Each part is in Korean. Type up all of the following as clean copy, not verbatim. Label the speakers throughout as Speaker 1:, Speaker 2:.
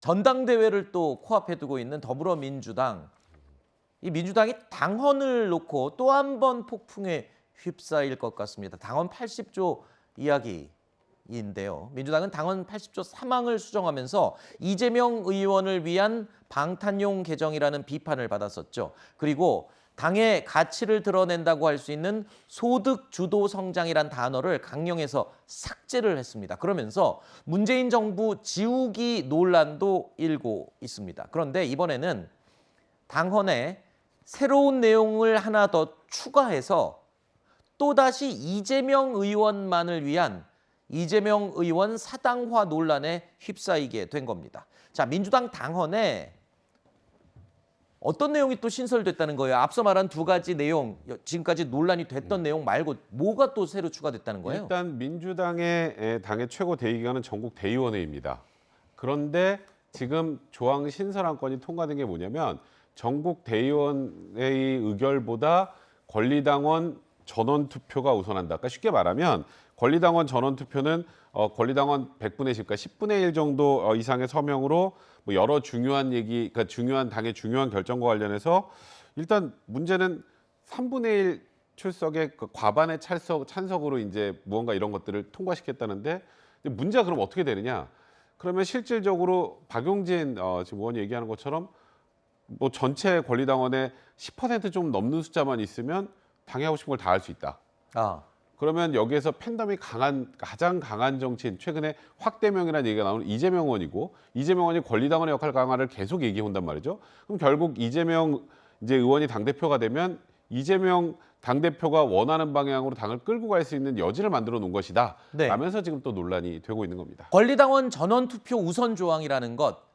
Speaker 1: 전당대회를 또 코앞에 두고 있는 더불어민주당. 이 민주당이 당헌을 놓고 또 한 번 폭풍에 휩싸일 것 같습니다. 당헌 80조 이야기인데요. 민주당은 당헌 80조 3항을 수정하면서 이재명 의원을 위한 방탄용 개정이라는 비판을 받았었죠. 그리고 당의 가치를 드러낸다고 할 수 있는 소득 주도 성장이란 단어를 강령에서 삭제를 했습니다. 그러면서 문재인 정부 지우기 논란도 일고 있습니다. 그런데 이번에는 당헌에 새로운 내용을 하나 더 추가해서 또다시 이재명 의원만을 위한 이재명 의원 사당화 논란에 휩싸이게 된 겁니다. 자, 민주당 당헌에 어떤 내용이 또 신설됐다는 거예요? 앞서 말한 두 가지 내용, 지금까지 논란이 됐던 내용 말고 뭐가 또 새로 추가됐다는 거예요?
Speaker 2: 일단 민주당의 당의 최고 대의기관은 전국 대의원회입니다. 그런데 지금 조항 신설안건이 통과된 게 뭐냐면 전국 대의원회의 의결보다 권리당원 전원투표가 우선한다. 그러니까 쉽게 말하면 권리당원 전원투표는 권리당원 100분의 10, 그러니까 10분의 1 정도 이상의 서명으로 뭐 여러 중요한 얘기, 그러니까 중요한 당의 중요한 결정과 관련해서 일단 문제는 3분의 1 출석의 그 과반의 찬석으로 이제 무언가 이런 것들을 통과시켰다는데 문제가 그럼 어떻게 되느냐? 그러면 실질적으로 박용진 지금 의원이 얘기하는 것처럼 뭐 전체 권리당원의 10% 좀 넘는 숫자만 있으면 당이 하고 싶은 걸 다 할 수 있다. 그러면 여기에서 팬덤이 가장 강한 정치인, 최근에 확대명이라는 얘기가 나오는 이재명 의원이고, 이재명 의원이 권리당원의 역할 강화를 계속 얘기해 온단 말이죠. 그럼 결국 이재명 이제 의원이 당대표가 되면 이재명 당대표가 원하는 방향으로 당을 끌고 갈 수 있는 여지를 만들어 놓은 것이다.
Speaker 1: 네.
Speaker 2: 라면서 지금 또 논란이 되고 있는 겁니다.
Speaker 1: 권리당원 전원투표 우선 조항이라는 것.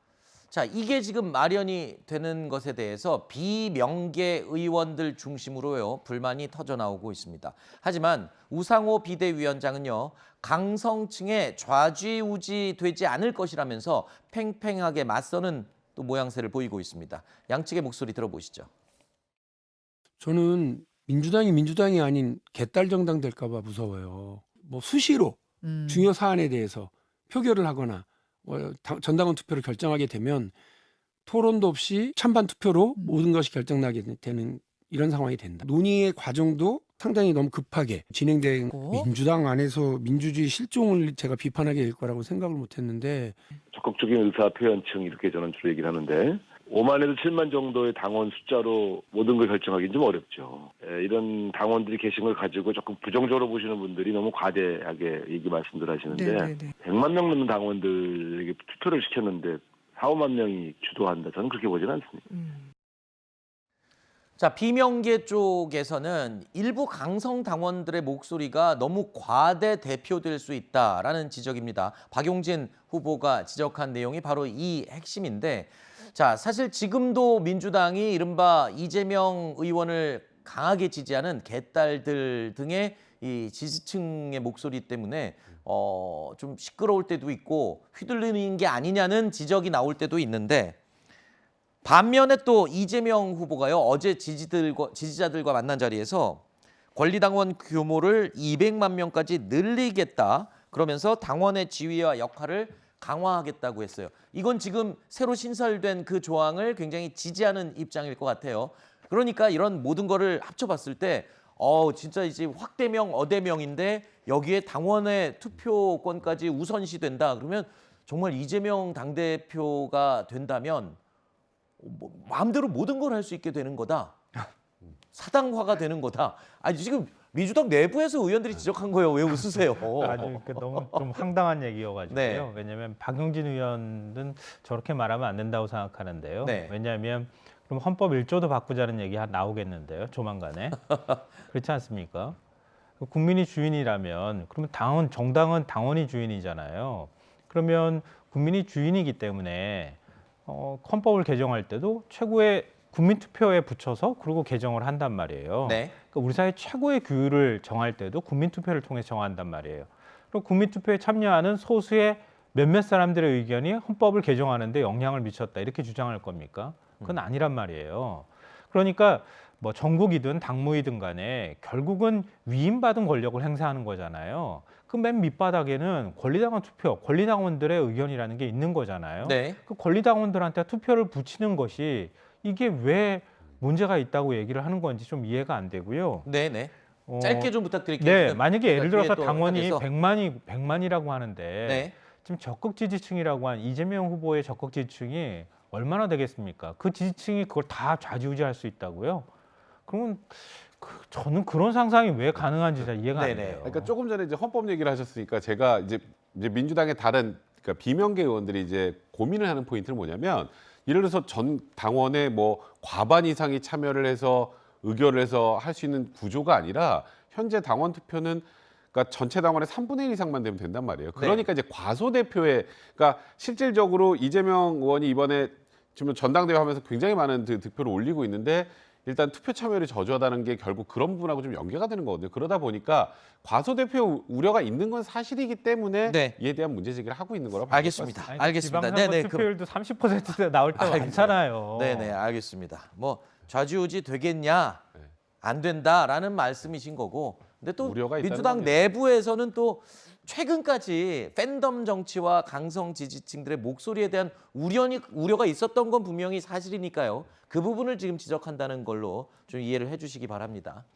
Speaker 1: 자, 이게 지금 마련이 되는 것에 대해서 비명계 의원들 중심으로요, 불만이 터져나오고 있습니다. 하지만 우상호 비대위원장은요, 강성층에 좌지우지 되지 않을 것이라면서 팽팽하게 맞서는 또 모양새를 보이고 있습니다. 양측의 목소리 들어보시죠.
Speaker 3: 저는 민주당이 아닌 개딸 정당 될까 봐 무서워요. 뭐 수시로 중요 사안에 대해서 표결을 하거나 전당원 투표를 결정하게 되면 토론도 없이 찬반 투표로 모든 것이 결정나게 되는 이런 상황이 된다. 논의의 과정도 상당히 너무 급하게 진행된 민주당 안에서 민주주의 실종을 제가 비판하게 될 거라고 생각을 못했는데
Speaker 4: 적극적인 의사표현층 이렇게 저는 주로 얘기를 하는데 5만에서 7만 정도의 당원 숫자로 모든 걸 결정하기는 좀 어렵죠. 이런 당원들이 계신 걸 가지고 조금 부정적으로 보시는 분들이 너무 과대하게 얘기 말씀들 하시는데
Speaker 5: 네네네.
Speaker 4: 100만 명 넘는 당원들에게 투표를 시켰는데 4, 5만 명이 주도한다. 저는 그렇게 보지는 않습니다.
Speaker 1: 자, 비명계 쪽에서는 일부 강성 당원들의 목소리가 너무 과대 대표될 수 있다라는 지적입니다. 박용진 후보가 지적한 내용이 바로 이 핵심인데, 자, 사실 지금도 민주당이 이른바 이재명 의원을 강하게 지지하는 개딸들 등의 이 지지층의 목소리 때문에 좀 시끄러울 때도 있고 휘둘리는 게 아니냐는 지적이 나올 때도 있는데, 반면에 또 이재명 후보가요, 어제 지지자들과 만난 자리에서 권리당원 규모를 200만 명까지 늘리겠다. 그러면서 당원의 지위와 역할을 강화하겠다고 했어요. 이건 지금 새로 신설된 그 조항을 굉장히 지지하는 입장일 것 같아요. 그러니까 이런 모든 거를 합쳐봤을 때 진짜 이제 확대명, 어대명인데 여기에 당원의 투표권까지 우선시된다. 그러면 정말 이재명 당대표가 된다면 마음대로 모든 걸 할 수 있게 되는 거다. 사당화가 되는 거다. 아니 지금 민주당 내부에서 의원들이 지적한 거예요. 왜 웃으세요?
Speaker 6: 아주 너무 좀 황당한 얘기여가지고요.
Speaker 1: 네.
Speaker 6: 왜냐하면 박용진 의원은 저렇게 말하면 안 된다고 생각하는데요.
Speaker 1: 네.
Speaker 6: 왜냐하면 그럼 헌법 1조도 바꾸자는 얘기 나오겠는데요. 조만간에. 그렇지 않습니까? 국민이 주인이라면 그러면 정당은 당원이 주인이잖아요. 그러면 국민이 주인이기 때문에 헌법을 개정할 때도 최고의 국민투표에 붙여서 그리고 개정을 한단 말이에요.
Speaker 1: 네.
Speaker 6: 그러니까 우리 사회 최고의 규율을 정할 때도 국민투표를 통해서 정한단 말이에요. 그리고 국민투표에 참여하는 소수의 몇몇 사람들의 의견이 헌법을 개정하는 데 영향을 미쳤다 이렇게 주장할 겁니까? 그건 아니란 말이에요. 그러니까 뭐 전국이든 당무이든 간에 결국은 위임받은 권력을 행사하는 거잖아요. 그 맨 밑바닥에는 권리당원 투표, 권리당원들의 의견이라는 게 있는 거잖아요.
Speaker 1: 네.
Speaker 6: 그 권리당원들한테 투표를 붙이는 것이 이게 왜 문제가 있다고 얘기를 하는 건지 좀 이해가 안 되고요.
Speaker 1: 네, 네.
Speaker 6: 어,
Speaker 1: 짧게 좀 부탁드릴게요.
Speaker 6: 네,
Speaker 1: 지금
Speaker 6: 만약에 예를
Speaker 1: 뒤에
Speaker 6: 들어서
Speaker 1: 또
Speaker 6: 당원이
Speaker 1: 하겠어.
Speaker 6: 100만이라고 하는데
Speaker 1: 네.
Speaker 6: 지금 적극 지지층이라고 한 이재명 후보의 적극 지지층이 얼마나 되겠습니까? 그 지지층이 그걸 다 좌지우지할 수 있다고요? 그러면 저는 그런 상상이 왜 가능한지 잘 이해가 안
Speaker 1: 네네.
Speaker 6: 돼요.
Speaker 2: 그러니까 조금 전에 이제 헌법 얘기를 하셨으니까 제가 이제 민주당의 다른 그러니까 비명계 의원들이 이제 고민을 하는 포인트는 뭐냐면 예를 들어서 전 당원의 뭐 과반 이상이 참여를 해서 의결을 해서 할 수 있는 구조가 아니라 현재 당원 투표는 그러니까 전체 당원의 3분의 1 이상만 되면 된단 말이에요. 그러니까 이제 과소대표의 그러니까 실질적으로 이재명 의원이 이번에 지금 전당대회 하면서 굉장히 많은 득표를 올리고 있는데 일단 투표 참여율이 저조하다는 게 결국 그런 부분하고 좀 연계가 되는 거거든요. 그러다 보니까 과소대표 우려가 있는 건 사실이기 때문에
Speaker 1: 네.
Speaker 2: 이에 대한 문제 제기를 하고 있는 거라고 봐요.
Speaker 1: 알겠습니다.
Speaker 6: 아니,
Speaker 1: 알겠습니다.
Speaker 6: 지방선거
Speaker 1: 네네.
Speaker 6: 투표율도 30%대 나올 때가
Speaker 1: 알겠습니다.
Speaker 6: 많잖아요.
Speaker 1: 네네, 알겠습니다. 뭐 좌지우지 되겠냐? 안 된다라는 말씀이신 거고. 근데 또
Speaker 2: 우려가 있다는
Speaker 1: 민주당
Speaker 2: 겁니다.
Speaker 1: 내부에서는 또 최근까지 팬덤 정치와 강성 지지층들의 목소리에 대한 우려가 있었던 건 분명히 사실이니까요. 그 부분을 지금 지적한다는 걸로 좀 이해를 해주시기 바랍니다.